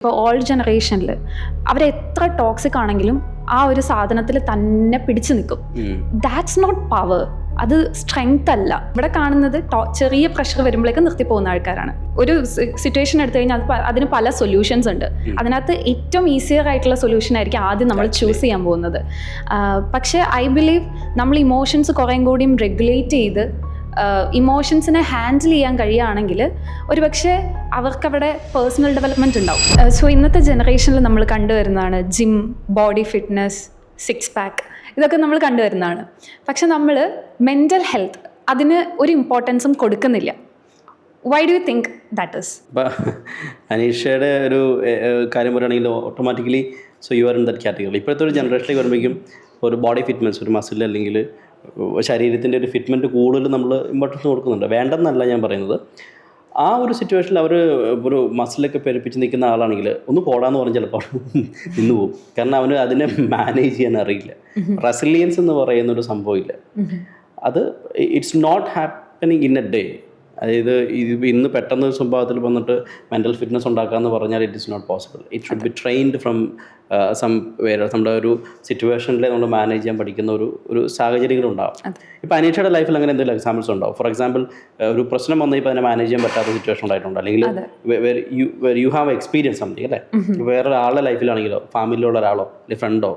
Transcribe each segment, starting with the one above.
ഇപ്പോൾ ഓൾഡ് ജനറേഷനിൽ അവരെത്ര ടോക്സിക് ആണെങ്കിലും ആ ഒരു സാധനത്തിൽ തന്നെ പിടിച്ചു നിൽക്കും. ദാറ്റ്സ് നോട്ട് പവർ, അത് സ്ട്രെങ്ത് അല്ല. ഇവിടെ കാണുന്നത് ചെറിയ പ്രഷർ വരുമ്പോഴേക്കും നിർത്തിപ്പോകുന്ന ആൾക്കാരാണ്. ഒരു സിറ്റുവേഷൻ എടുത്തു കഴിഞ്ഞാൽ അതിന് പല സൊല്യൂഷൻസ് ഉണ്ട്. അതിനകത്ത് ഏറ്റവും ഈസിയർ ആയിട്ടുള്ള സൊല്യൂഷൻ ആയിരിക്കും ആദ്യം നമ്മൾ ചൂസ് ചെയ്യാൻ പോകുന്നത്. പക്ഷേ ഐ ബിലീവ് നമ്മൾ ഇമോഷൻസ് കുറേം കൂടിയും റെഗുലേറ്റ് ചെയ്ത് ഇമോഷൻസിനെ ഹാൻഡിൽ ചെയ്യാൻ കഴിയുകയാണെങ്കിൽ ഒരുപക്ഷെ അവർക്കവിടെ പേഴ്സണൽ ഡെവലപ്മെൻറ്റ് ഉണ്ടാവും. സോ ഇന്നത്തെ ജനറേഷനിൽ നമ്മൾ കണ്ടുവരുന്നതാണ് gym, body fitness, six pack, ഇതൊക്കെ നമ്മൾ കണ്ടുവരുന്നതാണ്. പക്ഷെ നമ്മൾ മെൻ്റൽ ഹെൽത്ത് അതിന് ഒരു ഇമ്പോർട്ടൻസും കൊടുക്കുന്നില്ല. Why do you think that is? അനീഷയുടെ ഒരു കാര്യം പറയുകയാണെങ്കിൽ automatically so you are in that category. ഇപ്പോഴത്തെ ഒരു ജനറേഷനിലേക്ക് വരുമ്പോഴേക്കും ഒരു ബോഡി ഫിറ്റ്നസ്, ഒരു മസിൽ അല്ലെങ്കിൽ ശരീരത്തിൻ്റെ ഒരു ഫിറ്റ്മെൻറ്റ് കൂടുതൽ നമ്മൾ ഇമ്പോർട്ടൻസ് കൊടുക്കുന്നുണ്ട്. വേണ്ടെന്നല്ല ഞാൻ പറയുന്നത്. ആ ഒരു സിറ്റുവേഷനിൽ അവർ ഒരു മസിലൊക്കെ പെരുപ്പിച്ച് നിൽക്കുന്ന ആളാണെങ്കിൽ ഒന്ന് പോടാന്ന് പറഞ്ഞാൽ ചിലപ്പോൾ നിന്ന് പോകും. കാരണം അവന് അതിനെ മാനേജ് ചെയ്യാൻ അറിയില്ല. റെസിലിയൻസ് എന്ന് പറയുന്നൊരു സംഭവമില്ല. അത് it's not happening in a day. അതായത് ഇന്ന് പെട്ടെന്ന് സ്വഭാവത്തിൽ വന്നിട്ട് മെൻ്റൽ ഫിറ്റ്നസ് ഉണ്ടാക്കാമെന്ന് പറഞ്ഞാൽ it is not possible. It should be trained from some വേറെ നമ്മുടെ ഒരു സിറ്റുവേഷനിൽ നമ്മൾ മാനേജ് ചെയ്യാൻ പഠിക്കുന്ന ഒരു സാഹചര്യങ്ങളുണ്ടാവും. ഇപ്പോൾ അനീഷയുടെ ലൈഫിൽ അങ്ങനെ എന്തെങ്കിലും എക്സാമ്പിൾസ് ഉണ്ടാവും? ഫോർ എക്സാമ്പിൾ ഒരു പ്രശ്നം വന്നാൽ ഇപ്പോൾ അതിനെ മാനേജ് ചെയ്യാൻ പറ്റാത്ത സിറ്റുവേഷൻ ഉണ്ടായിട്ടുണ്ട്, അല്ലെങ്കിൽ യു ഹാവ് എക്സ്പീരിയൻസ് സംതിങ് അല്ലേ? വേറൊരാളുടെ ലൈഫിലാണെങ്കിലോ, ഫാമിലിയിലുള്ള ഒരാളോ അല്ലെങ്കിൽ ഫ്രണ്ടോ,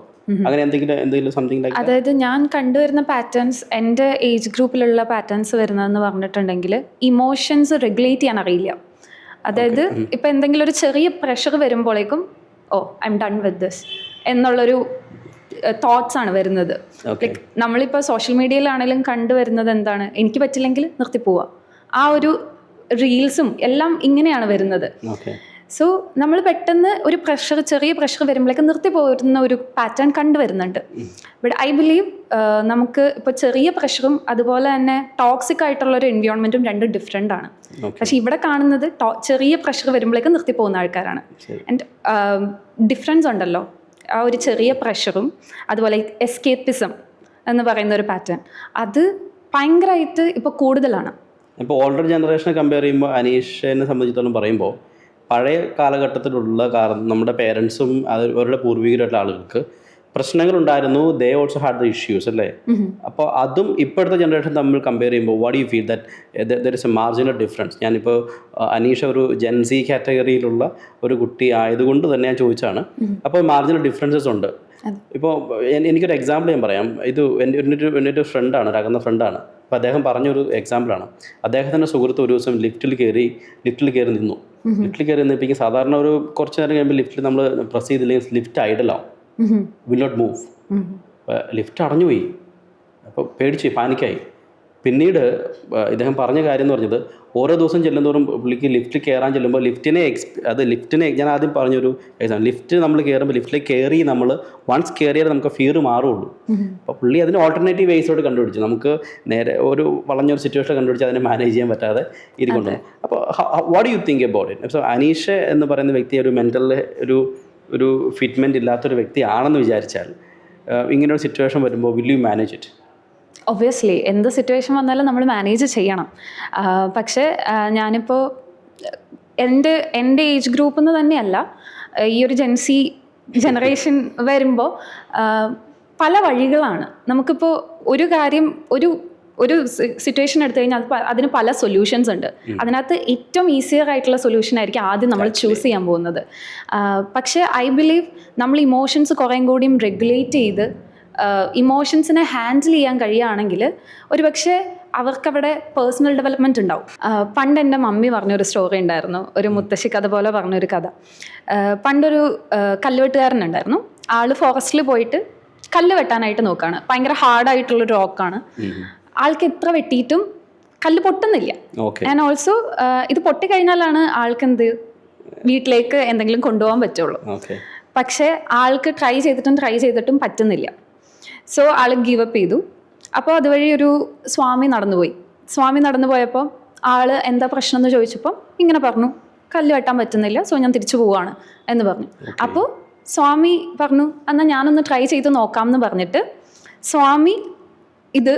അങ്ങനെ എന്തെങ്കിലും സംതിങ് ലൈക്ക്? അതായത് ഞാൻ കണ്ടുവരുന്ന പാറ്റേൺസ്, എൻ്റെ ഏജ് ഗ്രൂപ്പിലുള്ള പാറ്റേൺസ് വരുന്നതെന്ന് പറഞ്ഞിട്ടുണ്ടെങ്കിൽ ഇമോഷൻസ് റെഗുലേറ്റ് ചെയ്യാൻ അറിയില്ല. അതായത് ഇപ്പം എന്തെങ്കിലും ഒരു ചെറിയ പ്രഷർ വരുമ്പോഴേക്കും I M done with this എന്നുള്ളൊരു തോട്ട്സ് ആണ് വരുന്നത്. ലൈക്ക് നമ്മളിപ്പോൾ സോഷ്യൽ മീഡിയയിലാണെങ്കിലും കണ്ടുവരുന്നത് എന്താണ്, എനിക്ക് പറ്റില്ലെങ്കിൽ നിർത്തിപ്പോവുക. ആ ഒരു റീൽസും എല്ലാം ഇങ്ങനെയാണ് വരുന്നത്. സോ നമ്മൾ പെട്ടെന്ന് ഒരു ചെറിയ പ്രഷർ വരുമ്പോഴേക്കും നിർത്തി പോരുന്ന ഒരു പാറ്റേൺ കണ്ടുവരുന്നുണ്ട്. ബട്ട് ഐ ബിലീവ് നമുക്ക് ഇപ്പോൾ ചെറിയ പ്രഷറും അതുപോലെ തന്നെ ടോക്സിക് ആയിട്ടുള്ള ഒരു എൻവയോൺമെൻറ്റും രണ്ടും ഡിഫറെൻ്റ് ആണ്. പക്ഷേ ഇവിടെ കാണുന്നത് ചെറിയ പ്രഷർ വരുമ്പോഴേക്കും നിർത്തി പോകുന്ന ആൾക്കാരാണ്. ആൻഡ് ഡിഫറൻസ് ഉണ്ടല്ലോ ആ ഒരു ചെറിയ പ്രഷറും അതുപോലെ എസ്കേപ്പിസം എന്ന് പറയുന്ന ഒരു പാറ്റേൺ, അത് ഭയങ്കരമായിട്ട് ഇപ്പോൾ കൂടുതലാണ്. ഇപ്പോൾ ഓൾഡർ ജനറേഷനെ കമ്പയർ ചെയ്യുമ്പോൾ അനീഷിനെ സംബന്ധിച്ചിടത്തോളം പറയുമ്പോൾ പഴയ കാലഘട്ടത്തിലുള്ള നമ്മുടെ പേരൻസും അവരുടെ പൂർവികരായിട്ടുള്ള ആളുകൾക്ക് പ്രശ്നങ്ങളുണ്ടായിരുന്നു. They also had the issues അല്ലേ? അപ്പോൾ അതും ഇപ്പോഴത്തെ ജനറേഷൻ തമ്മിൽ കമ്പയർ ചെയ്യുമ്പോൾ what you feel that there is a marginal difference? ഞാനിപ്പോൾ അനീഷ ഒരു ജെൻസി കാറ്റഗറിയിലുള്ള ഒരു കുട്ടി ആയതുകൊണ്ട് തന്നെ ഞാൻ ചോദിച്ചാണ്. അപ്പോൾ മാർജിനൽ ഡിഫറൻസസ് ഉണ്ട്. ഇപ്പോൾ എനിക്കൊരു എക്സാമ്പിൾ ഞാൻ പറയാം. ഇത് എൻ്റെ ഒരു ഫ്രണ്ടാണ്, ഒരു അകന്ന ഫ്രണ്ടാണ്. അപ്പോൾ അദ്ദേഹം പറഞ്ഞൊരു എക്സാമ്പിളാണ്. അദ്ദേഹത്തിൻ്റെ സുഹൃത്ത് ഒരു ദിവസം ലിഫ്റ്റിൽ കയറി നിന്നു. ലിഫ്റ്റിൽ കയറി നിന്നിപ്പിക്കും. സാധാരണ ഒരു കുറച്ച് നേരം കഴിയുമ്പോൾ ലിഫ്റ്റിൽ നമ്മൾ പ്രസ് ചെയ്തില്ലെങ്കിൽ ലിഫ്റ്റ് ഐഡലാവും, വിൽ നോട്ട് മൂവ്. ലിഫ്റ്റ് അടഞ്ഞുപോയി. അപ്പോൾ പേടിച്ച് പാനിക്കായി. പിന്നീട് ഇദ്ദേഹം പറഞ്ഞ കാര്യം എന്ന് പറഞ്ഞത്, ഓരോ ദിവസം ചെല്ലുന്തോറും പുള്ളിക്ക് ലിഫ്റ്റിൽ കയറാൻ ചെല്ലുമ്പോൾ ലിഫ്റ്റിനെ ഞാൻ ആദ്യം പറഞ്ഞൊരു എക്സാമ്പിൾ, ലിഫ്റ്റ് നമ്മൾ കയറുമ്പോൾ ലിഫ്റ്റിലേക്ക് കയറി നമ്മൾ വൺസ് കയറിയാൽ നമുക്ക് ഫിയർ മാറുള്ളൂ. അപ്പോൾ പുള്ളി അതിന് ഓൾട്ടർനേറ്റീവ് വേസിലോട്ട് കണ്ടുപിടിച്ചു. നമുക്ക് നേരെ ഒരു വളഞ്ഞൊരു സിറ്റുവേഷൻ കണ്ടുപിടിച്ച് അതിനെ മാനേജ് ചെയ്യാൻ പറ്റാതെ ഇരിക്കുന്നു. അപ്പോൾ what you think about it? So Aneesha എന്ന് പറയുന്ന വ്യക്തി ഒരു മെൻ്റൽ ഒരു ഫിറ്റ്മെൻറ്റ് ഇല്ലാത്തൊരു വ്യക്തിയാണെന്ന് വിചാരിച്ചാൽ ഇങ്ങനൊരു സിറ്റുവേഷൻ വരുമ്പോൾ will you manage it? Obviously എന്ത് സിറ്റുവേഷൻ വന്നാലും നമ്മൾ മാനേജ് ചെയ്യണം. പക്ഷേ ഞാനിപ്പോൾ എൻ്റെ ഏജ് ഗ്രൂപ്പിൽ നിന്ന് തന്നെയല്ല, ഈ ഒരു ജെൻസി ജനറേഷൻ വരുമ്പോൾ പല വഴികളാണ്. നമുക്കിപ്പോൾ ഒരു കാര്യം ഒരു സിറ്റുവേഷൻ എടുത്തു കഴിഞ്ഞാൽ അതിന് പല സൊല്യൂഷൻസ് ഉണ്ട്. അതിനകത്ത് ഏറ്റവും ഈസിയർ ആയിട്ടുള്ള സൊല്യൂഷൻ ആയിരിക്കും ആദ്യം നമ്മൾ ചൂസ് ചെയ്യാൻ പോകുന്നത്. പക്ഷേ ഐ ബിലീവ് നമ്മൾ ഇമോഷൻസ് കുറേം കൂടിയും റെഗുലേറ്റ് ചെയ്ത് ഇമോഷൻസിനെ ഹാൻഡിൽ ചെയ്യാൻ കഴിയുകയാണെങ്കിൽ ഒരുപക്ഷെ അവർക്കവിടെ പേഴ്സണൽ ഡെവലപ്മെൻറ്റ് ഉണ്ടാവും. പണ്ട് എൻ്റെ മമ്മി പറഞ്ഞൊരു സ്റ്റോറി ഉണ്ടായിരുന്നു, ഒരു മുത്തശ്ശി കഥ പോലെ പറഞ്ഞൊരു കഥ. പണ്ടൊരു കല്ലുവെട്ടുകാരനുണ്ടായിരുന്നു. ആൾ ഫോറസ്റ്റിൽ പോയിട്ട് കല്ല് വെട്ടാനായിട്ട് നോക്കുകയാണ്. ഭയങ്കര ഹാർഡായിട്ടുള്ളൊരു റോക്കാണ്. ആൾക്ക് എത്ര വെട്ടിയിട്ടും കല്ല് പൊട്ടുന്നില്ല. ആൻഡ് ഓൾസോ ഇത് പൊട്ടിക്കഴിഞ്ഞാലാണ് ആൾക്ക് വീട്ടിലേക്ക് എന്തെങ്കിലും കൊണ്ടുപോകാൻ പറ്റുള്ളൂ. പക്ഷേ ആൾക്ക് ട്രൈ ചെയ്തിട്ടും പറ്റുന്നില്ല. സോ ആൾ ഗീവ് അപ്പ് ചെയ്തു. അപ്പോൾ അതുവഴി ഒരു സ്വാമി നടന്നു പോയപ്പോൾ ആൾ എന്താ പ്രശ്നം എന്ന് ചോദിച്ചപ്പോൾ ഇങ്ങനെ പറഞ്ഞു, കല്ല് വെട്ടാൻ പറ്റുന്നില്ല, സോ ഞാൻ തിരിച്ചു പോവാണ് എന്ന് പറഞ്ഞു. അപ്പോൾ സ്വാമി പറഞ്ഞു, എന്നാൽ ഞാനൊന്ന് ട്രൈ ചെയ്ത് നോക്കാം എന്ന് പറഞ്ഞിട്ട് സ്വാമി ഇത്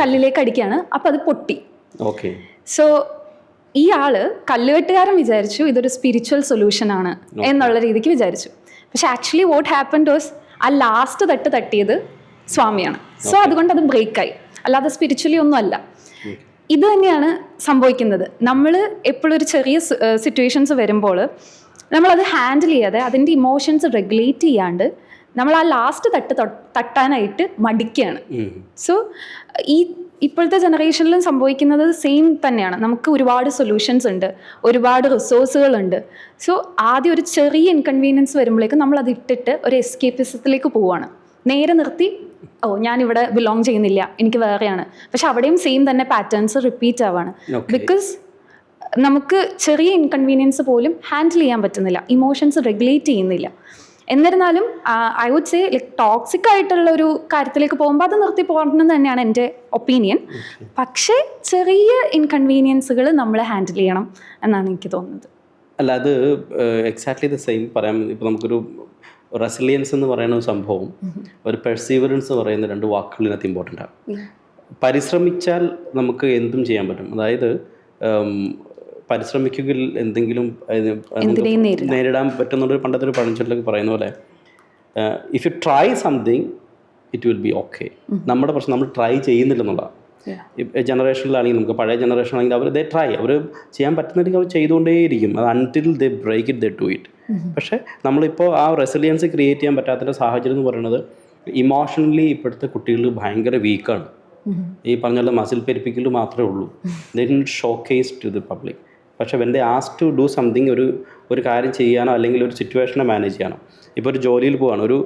കല്ലിലേക്ക് അടിക്കുകയാണ്. അപ്പോൾ അത് പൊട്ടി. സോ ഈ ആള് കല്ലുകെട്ടുകാരൻ വിചാരിച്ചു ഇതൊരു സ്പിരിച്വൽ സൊല്യൂഷൻ ആണ് എന്നുള്ള രീതിക്ക് വിചാരിച്ചു. പക്ഷെ ആക്ച്വലി വാട്ട് ഹാപ്പൻഡ് വാസ് ആ ലാസ്റ്റ് തട്ടിയത് സ്വാമിയാണ്. സോ അതുകൊണ്ട് അത് ബ്രേക്കായി, അല്ലാതെ സ്പിരിച്വലി ഒന്നും അല്ല. ഇത് തന്നെയാണ് സംഭവിക്കുന്നത്. നമ്മൾ എപ്പോഴും ഒരു ചെറിയ സിറ്റുവേഷൻസ് വരുമ്പോൾ നമ്മളത് ഹാൻഡിൽ ചെയ്യാതെ അതിൻ്റെ ഇമോഷൻസ് റെഗുലേറ്റ് ചെയ്യാണ്ട് നമ്മൾ ആ ലാസ്റ്റ് തട്ടാനായിട്ട് മടിക്കുകയാണ്. സോ ഇപ്പോഴത്തെ ജനറേഷനിലും സംഭവിക്കുന്നത് സെയിം തന്നെയാണ്. നമുക്ക് ഒരുപാട് സൊല്യൂഷൻസ് ഉണ്ട്, ഒരുപാട് റിസോഴ്സുകളുണ്ട്. സോ ആദ്യം ഒരു ചെറിയ ഇൻകൺവീനിയൻസ് വരുമ്പോഴേക്കും നമ്മളത് ഇട്ടിട്ട് ഒരു എസ്കേപ്പിസത്തിലേക്ക് പോവുകയാണ്. നേരെ നിർത്തി ഞാനിവിടെ ബിലോങ് ചെയ്യുന്നില്ല, എനിക്ക് വേറെയാണ്. പക്ഷെ അവിടെയും സെയിം തന്നെ പാറ്റേൺസ് റിപ്പീറ്റ് ആവാണ്. ബിക്കോസ് നമുക്ക് ചെറിയ ഇൻകൺവീനിയൻസ് പോലും ഹാൻഡിൽ ചെയ്യാൻ പറ്റുന്നില്ല, ഇമോഷൻസ് റെഗുലേറ്റ് ചെയ്യുന്നില്ല. എന്നിരുന്നാലും I would say like toxic ആയിട്ടുള്ള ഒരു കാര്യത്തിലേക്ക് പോകുമ്പോൾ അത് നിർത്തി പോകണം തന്നെയാണ് എൻ്റെ ഒപ്പീനിയൻ. പക്ഷേ ചെറിയ ഇൻകൺവീനിയൻസുകൾ നമ്മൾ ഹാൻഡിൽ ചെയ്യണം എന്നാണ് എനിക്ക് തോന്നുന്നത്. അല്ല, അത് എക്സാക്ട്ലി ദ സെയിം പറയാം. ഇപ്പോൾ നമുക്കൊരു റെസിലിയൻസ് എന്ന് പറയുന്ന ഒരു സംഭവം, ഒരു പെർസീവറൻസ് എന്ന് പറയുന്ന രണ്ട് വാക്കുകൾ ഇതിനകത്ത് ഇമ്പോർട്ടൻ്റ് ആണ്. പരിശ്രമിച്ചാൽ നമുക്ക് എന്തും ചെയ്യാൻ പറ്റും. അതായത് പരിശ്രമിക്കുകയിൽ എന്തെങ്കിലും നേരിടാൻ പറ്റുന്നൊരു പണ്ടത്തെ ഒരു പഴഞ്ചൊല്ലൊക്കെ പറയുന്ന പോലെ, if you try something it will be okay. നമ്മുടെ പ്രശ്നം നമ്മൾ ട്രൈ ചെയ്യുന്നില്ലെന്നുള്ളതാണ്. ജനറേഷനിലാണെങ്കിൽ നമുക്ക് പഴയ ജനറേഷനാണെങ്കിൽ അവർ അവർ ചെയ്യാൻ പറ്റുന്നുണ്ടെങ്കിൽ അവർ ചെയ്തുകൊണ്ടേയിരിക്കും. അത് until they break it, they do it. പക്ഷേ നമ്മളിപ്പോൾ ആ റെസിലിയൻസ് ക്രിയേറ്റ് ചെയ്യാൻ പറ്റാത്ത സാഹചര്യം എന്ന് പറയുന്നത് ഇമോഷണലി ഇപ്പോഴത്തെ കുട്ടികൾ ഭയങ്കര വീക്കാണ്. ഈ പറഞ്ഞ മസിൽ പെരിപ്പിക്കൽ മാത്രമേ ഉള്ളൂ. They didn't showcase to the public. പക്ഷേ when they ask to do something, ഒരു കാര്യം ചെയ്യാനോ അല്ലെങ്കിൽ ഒരു സിറ്റുവേഷനെ മാനേജ് ചെയ്യാനോ, ഇപ്പോൾ ഒരു ജോലിയിൽ പോവാണ്, ഒരു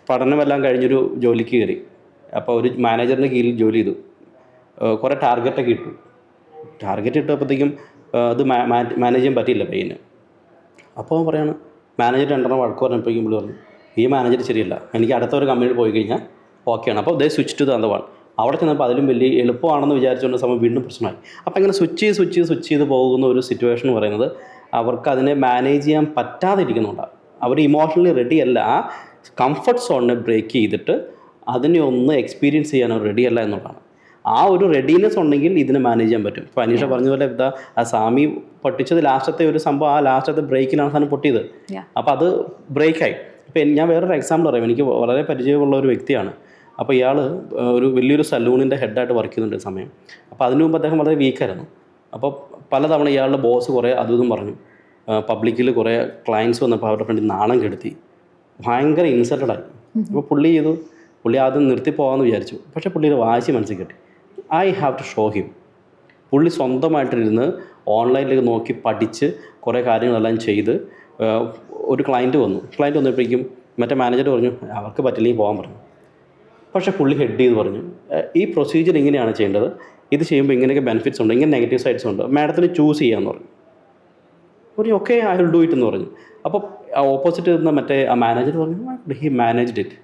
പഠനമെല്ലാം കഴിഞ്ഞൊരു ജോലിക്ക് കയറി, അപ്പോൾ ഒരു മാനേജറിൻ്റെ കീഴിൽ ജോലി ചെയ്തു, കുറേ ടാർഗറ്റൊക്കെ ഇട്ടു. ടാർഗറ്റ് ഇട്ടപ്പോഴത്തേക്കും അത് മാനേജ് ചെയ്യാൻ പറ്റിയില്ല പയ്യന്. അപ്പോൾ പറയാണ്, മാനേജർ രണ്ടെണ്ണം വഴക്ക് പറഞ്ഞപ്പോഴേക്കും പുള്ളി പറഞ്ഞു, ഈ മാനേജർ ശരിയല്ല, എനിക്ക് അടുത്ത ഒരു കമ്പനിയിൽ പോയി കഴിഞ്ഞാൽ ഓക്കെയാണ്. അപ്പോൾ they switch to the other one. അവിടെ ചെന്നപ്പോൾ അതിലും വലിയ എളുപ്പമാണെന്ന് വിചാരിച്ചുകൊണ്ട് സമയം വീണ്ടും പ്രശ്നമായി. അപ്പോൾ ഇങ്ങനെ സ്വിച്ച് ചെയ്ത് പോകുന്ന ഒരു സിറ്റുവേഷൻ എന്ന് പറയുന്നത് അവർക്ക് അതിനെ മാനേജ് ചെയ്യാൻ പറ്റാതിരിക്കുന്നുണ്ടാകും. അവർ ഇമോഷണലി റെഡി അല്ല. ആ കംഫർട്ട് സോണിനെ ബ്രേക്ക് ചെയ്തിട്ട് അതിനെ ഒന്ന് എക്സ്പീരിയൻസ് ചെയ്യാൻ അവർ റെഡിയല്ല എന്നുള്ളതാണ്. ആ ഒരു റെഡിനെസ് ഉണ്ടെങ്കിൽ ഇതിനെ മാനേജ് ചെയ്യാൻ പറ്റും. ഇപ്പോൾ അനീഷ പറഞ്ഞ പോലെ ഇതാ ആ സ്വാമി പൊട്ടിച്ചത് ലാസ്റ്റത്തെ ഒരു സംഭവം, ആ ലാസ്റ്റത്തെ ബ്രേക്കിലാണ് സാധനം പൊട്ടിയത്. അപ്പോൾ അത് ബ്രേക്കായി. ഇപ്പോൾ ഞാൻ വേറൊരു എക്സാമ്പിൾ പറയാം. എനിക്ക് വളരെ പരിചയമുള്ള ഒരു വ്യക്തിയാണ്. അപ്പോൾ ഇയാൾ ഒരു വലിയൊരു സലൂണിൻ്റെ ഹെഡായിട്ട് വർക്ക് ചെയ്യുന്നുണ്ട് സമയം. അപ്പോൾ അതിനു മുമ്പ് അദ്ദേഹം വളരെ വീക്കായിരുന്നു. അപ്പോൾ പലതവണ ഇയാളുടെ ബോസ് കുറേ അതും പറഞ്ഞു. പബ്ലിക്കിൽ കുറേ ക്ലയൻസ് വന്നപ്പോൾ അവരുടെ ഫ്രണ്ടിൽ നാണം കെടുത്തി, ഭയങ്കര ഇൻസൾട്ടഡായി. അപ്പോൾ പുള്ളി ആദ്യം നിർത്തി പോകാമെന്ന് വിചാരിച്ചു. പക്ഷേ പുള്ളിയുടെ വാശി മനസ്സിൽ കിട്ടി. I have to show him. പുള്ളി സ്വന്തമായിട്ടിരുന്ന് ഓൺലൈനിലേക്ക് നോക്കി പഠിച്ച് കുറേ കാര്യങ്ങളെല്ലാം ചെയ്ത് ഒരു ക്ലയൻറ്റ് വന്നപ്പോഴേക്കും മറ്റേ മാനേജർ പറഞ്ഞു അവർക്ക് പറ്റില്ലെങ്കിൽ പോകാൻ പറഞ്ഞു. പക്ഷേ പുള്ളി ഹെഡ് ചെയ്ത് പറഞ്ഞു, ഈ പ്രൊസീജിയർ ഇങ്ങനെയാണ് ചെയ്യേണ്ടത്, ഇത് ചെയ്യുമ്പോൾ ഇങ്ങനെയൊക്കെ ബെനിഫിറ്റ്സ് ഉണ്ട്, ഇങ്ങനെ നെഗറ്റീവ് സൈഡ്സ് ഉണ്ട്, മാഡത്തിന് ചൂസ് ചെയ്യാമെന്ന് പറഞ്ഞു. Okay, I will do it എന്ന് പറഞ്ഞു. അപ്പോൾ ഓപ്പോസിറ്റ് നിന്ന മറ്റേ ആ മാനേജർ പറഞ്ഞു ഹി മാനേജ്ഡ് ഇറ്റ്.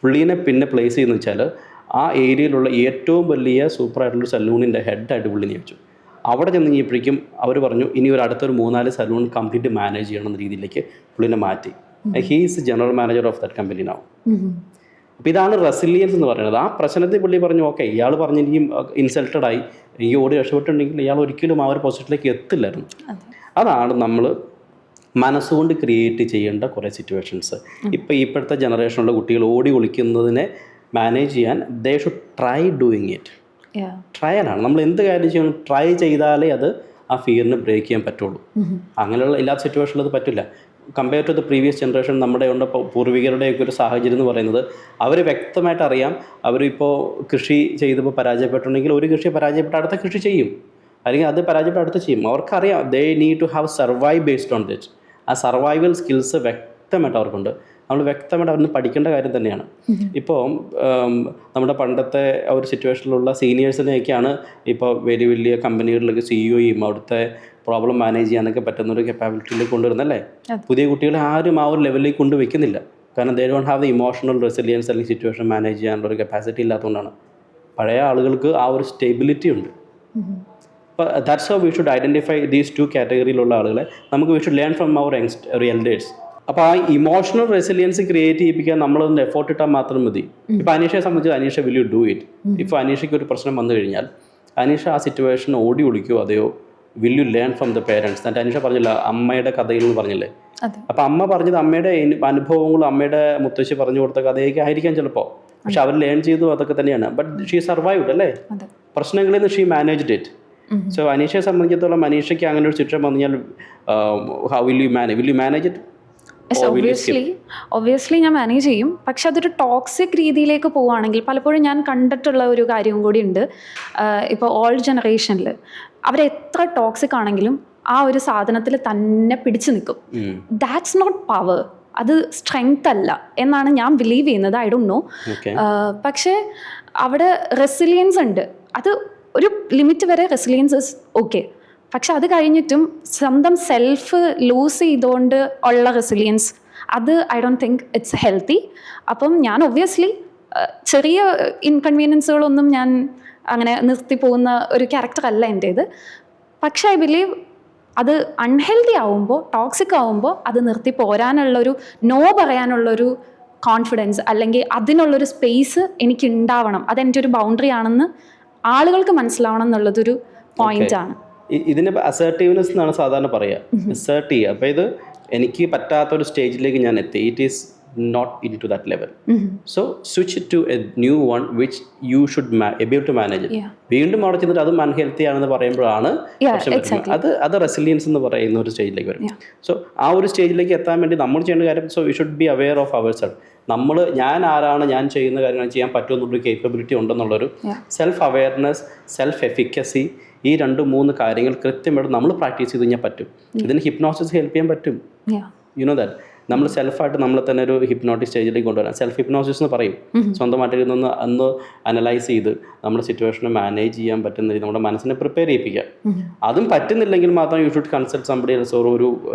പുള്ളീനെ പിന്നെ പ്ലേസ് ചെയ്യുന്നത് വെച്ചാൽ ആ ഏരിയയിലുള്ള ഏറ്റവും വലിയ സൂപ്പറായിട്ടുള്ളൊരു സലൂണിൻ്റെ ഹെഡായിട്ട് പുള്ളി നിയമിച്ചു. അവിടെ ചെന്ന് കഴിഞ്ഞപ്പോഴേക്കും അവർ പറഞ്ഞു ഇനി അടുത്തൊരു 3-4 സലൂൺ കംപ്ലീറ്റ് മാനേജ് ചെയ്യണമെന്ന രീതിയിലേക്ക് പുള്ളിനെ മാറ്റി. He is general manager of that company now. അപ്പോൾ ഇതാണ് റെസിലിയൻസ് എന്ന് പറയുന്നത്. ആ പ്രശ്നത്തിൽ പുള്ളി പറഞ്ഞു ഓക്കെ, ഇയാൾ പറഞ്ഞ് എനിക്കും ഇൻസൾട്ടഡായി, ഈ ഓടി രക്ഷപ്പെട്ടുണ്ടെങ്കിൽ ഇയാൾ ഒരിക്കലും ആ ഒരു പൊസിഷനിലേക്ക് എത്തില്ലായിരുന്നു. അതാണ് നമ്മൾ മനസ്സുകൊണ്ട് ക്രിയേറ്റ് ചെയ്യേണ്ട കുറേ സിറ്റുവേഷൻസ്. ഇപ്പോൾ ഇപ്പോഴത്തെ ജനറേഷനിലുള്ള കുട്ടികൾ ഓടി ഒളിക്കുന്നതിനെ മാനേജ് ചെയ്യാൻ they should try doing it. ട്രയലാണ്. നമ്മൾ എന്ത് കാര്യം ചെയ്യണം, ട്രൈ ചെയ്താലേ അത് ആ ഫിയറിനെ ബ്രേക്ക് ചെയ്യാൻ പറ്റുള്ളൂ. അങ്ങനെയുള്ള എല്ലാ സിറ്റുവേഷനിലും അത് പറ്റില്ല. Compare to the previous generation, നമ്മുടെ പൂർവികരുടെയൊക്കെ ഒരു സാഹചര്യം എന്ന് പറയുന്നത് അവർ വ്യക്തമായിട്ട് അറിയാം, അവരിപ്പോൾ കൃഷി ചെയ്തപ്പോൾ പരാജയപ്പെട്ടുണ്ടെങ്കിൽ ഒരു കൃഷി പരാജയപ്പെട്ട് അടുത്ത കൃഷി ചെയ്യും, അല്ലെങ്കിൽ അത് പരാജയപ്പെട്ട് അടുത്ത് ചെയ്യും. അവർക്കറിയാം they need to have survive based on that. ആ സർവൈവൽ സ്കിൽസ് വ്യക്തമായിട്ട് അവർക്കുണ്ട്. നമ്മൾ വ്യക്തമായിട്ട് അവരിന്ന് പഠിക്കേണ്ട കാര്യം തന്നെയാണ്. ഇപ്പോൾ നമ്മുടെ പണ്ടത്തെ ആ ഒരു സിറ്റുവേഷനിലുള്ള സീനിയേഴ്സിനെയൊക്കെയാണ് ഇപ്പോൾ വലിയ വലിയ കമ്പനികളിലൊക്കെ സിഇഒയും അവിടുത്തെ പ്രോബ്ലം മാനേജ് ചെയ്യാനൊക്കെ പറ്റുന്നൊരു കപ്പാബിലിറ്റിയിലേക്ക് കൊണ്ടുവരുന്നല്ലേ. പുതിയ കുട്ടികളെ ആരും ആ ഒരു ലെവലിലേക്ക് കൊണ്ടുവയ്ക്കുന്നില്ല. കാരണം they don't have the emotional resilience അല്ലെങ്കിൽ സിറ്റുവേഷൻ മാനേജ് ചെയ്യാനുള്ള ഒരു കപ്പാസിറ്റി ഇല്ലാത്തതുകൊണ്ടാണ്. പഴയ ആളുകൾക്ക് ആ ഒരു സ്റ്റെബിലിറ്റി ഉണ്ട്. അപ്പോൾ that's how we should identify these 2 കാറ്റഗറിയിലുള്ള ആളുകളെ. നമുക്ക് we should learn from our elders. അപ്പോൾ ആ ഇമോഷണൽ റെസിലിയൻസ് ക്രിയേറ്റ് ചെയ്യിപ്പിക്കാൻ നമ്മളൊന്ന് എഫോർട്ട് ഇട്ടാൽ മാത്രം മതി. ഇപ്പോൾ അനീഷയെ സംബന്ധിച്ച് Aneesha will you do it. ഇപ്പോൾ അനീഷയ്ക്ക് ഒരു പ്രശ്നം വന്നു കഴിഞ്ഞാൽ അനീഷ ആ സിറ്റുവേഷൻ ഓടി ഒളിക്കുമോ അതെയോ will you learn from the parents? എന്നിട്ട് അനീഷ പറഞ്ഞില്ല അമ്മയുടെ കഥയിൽ എന്ന് പറഞ്ഞില്ലേ, അപ്പം അമ്മ പറഞ്ഞത് അമ്മയുടെ അനുഭവങ്ങളും അമ്മയുടെ മുത്തശ്ശി പറഞ്ഞു കൊടുത്ത കഥയൊക്കെ ആയിരിക്കാം ചിലപ്പോൾ, പക്ഷെ അവർ ലേൺ ചെയ്തു അതൊക്കെ തന്നെയാണ്. ബട്ട് ഷീ സർവൈവ്ഡ് അല്ലേ, പ്രശ്നങ്ങളിൽ നിന്ന് ഷീ മാനേജ്ഡ് ഇറ്റ്. സോ അനീഷയെ സംബന്ധിച്ചിടത്തോളം അനീഷയ്ക്ക് അങ്ങനെ ഒരു സിറ്റുവേഷൻ വന്നു കഴിഞ്ഞാൽ how will you manage it? Obviously ഞാൻ മാനേജ് ചെയ്യും. പക്ഷെ അതൊരു ടോക്സിക് രീതിയിലേക്ക് പോവുകയാണെങ്കിൽ പലപ്പോഴും ഞാൻ കണ്ടിട്ടുള്ള ഒരു കാര്യവും കൂടി ഉണ്ട്. ഇപ്പോൾ ഓൾഡ് ജനറേഷനിൽ അവരെത്ര ടോക്സിക് ആണെങ്കിലും ആ ഒരു സാധനത്തിൽ തന്നെ പിടിച്ചു നിൽക്കും. ദാറ്റ്സ് നോട്ട് പവർ, അത് സ്ട്രെങ്ത് അല്ല എന്നാണ് ഞാൻ ബിലീവ് ചെയ്യുന്നത്. I don't know. പക്ഷേ അവിടെ റെസിലിയൻസ് ഉണ്ട്. അത് ഒരു ലിമിറ്റ് വരെ റെസിലിയൻസ് ഇസ് ഓക്കെ. പക്ഷെ അത് കഴിഞ്ഞിട്ടും സ്വന്തം സെൽഫ് ലൂസ് ചെയ്തുകൊണ്ട് ഉള്ള റെസിലിയൻസ്, അത് I don't think it's healthy. അപ്പം ഞാൻ ഒബ്വിയസ്ലി ചെറിയ ഇൻകൺവീനിയൻസുകളൊന്നും ഞാൻ അങ്ങനെ നിർത്തി പോകുന്ന ഒരു ക്യാരക്ടർ അല്ല എൻ്റേത്. പക്ഷെ ഐ ബിലീവ് അത് അൺഹെൽത്തി ആവുമ്പോൾ, ടോക്സിക് ആവുമ്പോൾ അത് നിർത്തി പോരാനുള്ളൊരു, നോ പറയാനുള്ളൊരു കോൺഫിഡൻസ് അല്ലെങ്കിൽ അതിനുള്ളൊരു സ്പേസ് എനിക്ക് ഉണ്ടാവണം. അതെൻ്റെ ഒരു ബൗണ്ടറി ആണെന്ന് ആളുകൾക്ക് മനസ്സിലാവണം എന്നുള്ളതൊരു പോയിൻ്റാണ്. ഇതിന് അസേർട്ടീവ്നെസ് എന്നാണ് സാധാരണ പറയുക. അസേർട്ട് ചെയ്യുക. അപ്പോൾ ഇത് എനിക്ക് പറ്റാത്തൊരു സ്റ്റേജിലേക്ക് ഞാൻ എത്തി. It is not in to that level. So switch to a new one which you should able to manage it. വീണ്ടും അവിടെ ചെന്നിട്ട് അതും അൺഹെൽത്തി ആണെന്ന് പറയുമ്പോഴാണ് അത് റെസിലിയൻസ് എന്ന് പറയുന്ന ഒരു സ്റ്റേജിലേക്ക് വരും. സോ ആ ഒരു സ്റ്റേജിലേക്ക് എത്താൻ വേണ്ടി നമ്മൾ ചെയ്യേണ്ട കാര്യം, so we should be aware of our self. ഞാൻ ആരാണ്, ഞാൻ ചെയ്യുന്ന കാര്യങ്ങൾ ചെയ്യാൻ പറ്റുമെന്നുള്ളൊരു കേപ്പബിലിറ്റി ഉണ്ടെന്നുള്ളൊരു സെൽഫ് അവെയർനെസ്, സെൽഫ് എഫിക്കസി, ഈ 2-3 കാര്യങ്ങൾ കൃത്യമായിട്ട് നമ്മൾ പ്രാക്ടീസ് ചെയ്ത് കഴിഞ്ഞാൽ പറ്റും. ഇതിന് ഹിപ്നോസിസ് ഹെൽപ്പ് ചെയ്യാൻ പറ്റും. You know that. നമ്മൾ സെൽഫായിട്ട് നമ്മളെ തന്നെ ഒരു ഹിപ്നോട്ടിക് സ്റ്റേജിലേക്ക് കൊണ്ടുവരാം. സെൽഫ് ഹിപ്നോസിസ് എന്ന് പറയും. സ്വന്തമായിട്ട് ഒന്ന് അനലൈസ് ചെയ്ത് നമ്മുടെ സിറ്റുവേഷനെ മാനേജ് ചെയ്യാൻ പറ്റുന്ന രീതി നമ്മുടെ മനസ്സിനെ പ്രിപ്പയർ ചെയ്യിപ്പിക്കുക. അതും പറ്റുന്നില്ലെങ്കിൽ മാത്രം you should consult somebody else,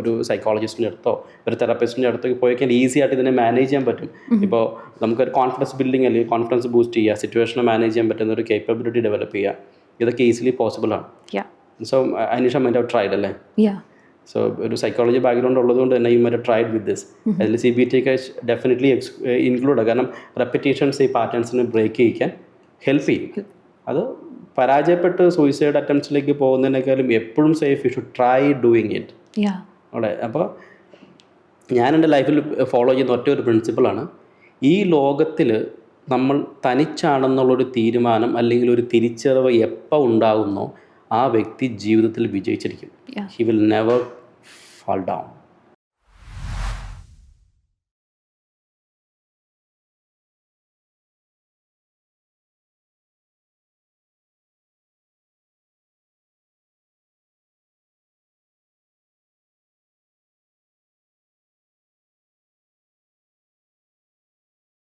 ഒരു സൈക്കോളജിസ്റ്റിൻ്റെ അടുത്തോ ഒരു തെറാപ്പിസ്റ്റിൻ്റെ അടുത്തൊക്കെ പോയിക്കാൻ ഈസി ആയിട്ട് ഇതിനെ മാനേജ് ചെയ്യാൻ പറ്റും. ഇപ്പോൾ നമുക്കൊരു കോൺഫിഡൻസ് ബിൽഡിംഗ് അല്ലെങ്കിൽ കോൺഫിഡൻസ് ബൂസ്റ്റ് ചെയ്യുക, സിറ്റുവേഷനെ മാനേജ് ചെയ്യാൻ പറ്റുന്ന ഒരു കേപ്പബിലിറ്റി ഡെവലപ്പ് ചെയ്യുക, ഇതൊക്കെ ഈസിലി പോസിബിൾ ആണ്. So Aneesha might have tried അല്ലേ? സോ ഒരു സൈക്കോളജി ബാക്ക്ഗ്രൗണ്ട് ഉള്ളതുകൊണ്ട് തന്നെ you might have tried with this. അതിൽ CBT ഒക്കെ ഡെഫിനറ്റ്ലി ഇൻക്ലൂഡ്. കാരണം റെപ്പിറ്റേഷൻസ് ഈ പാറ്റേൺസിന് ബ്രേക്ക് ചെയ്യിക്കാൻ ഹെൽപ്പ് ചെയ്യും. അത് പരാജയപ്പെട്ട് സൂയിസൈഡ് അറ്റംപ്റ്റ്സിലേക്ക് പോകുന്നതിനേക്കാളും എപ്പോഴും safe you should try doing it. അവിടെ അപ്പോൾ ഞാൻ എൻ്റെ ലൈഫിൽ ഫോളോ ചെയ്യുന്ന ഒറ്റ ഒരു പ്രിൻസിപ്പിളാണ്, ഈ ലോകത്തിൽ നമ്മൾ തനിച്ചാണെന്നുള്ളൊരു തീരുമാനം അല്ലെങ്കിൽ ഒരു തിരിച്ചറിവ് എപ്പോൾ ഉണ്ടാകുന്നോ ആ വ്യക്തി ജീവിതത്തിൽ വിജയിച്ചിരിക്കും. He will never fall down.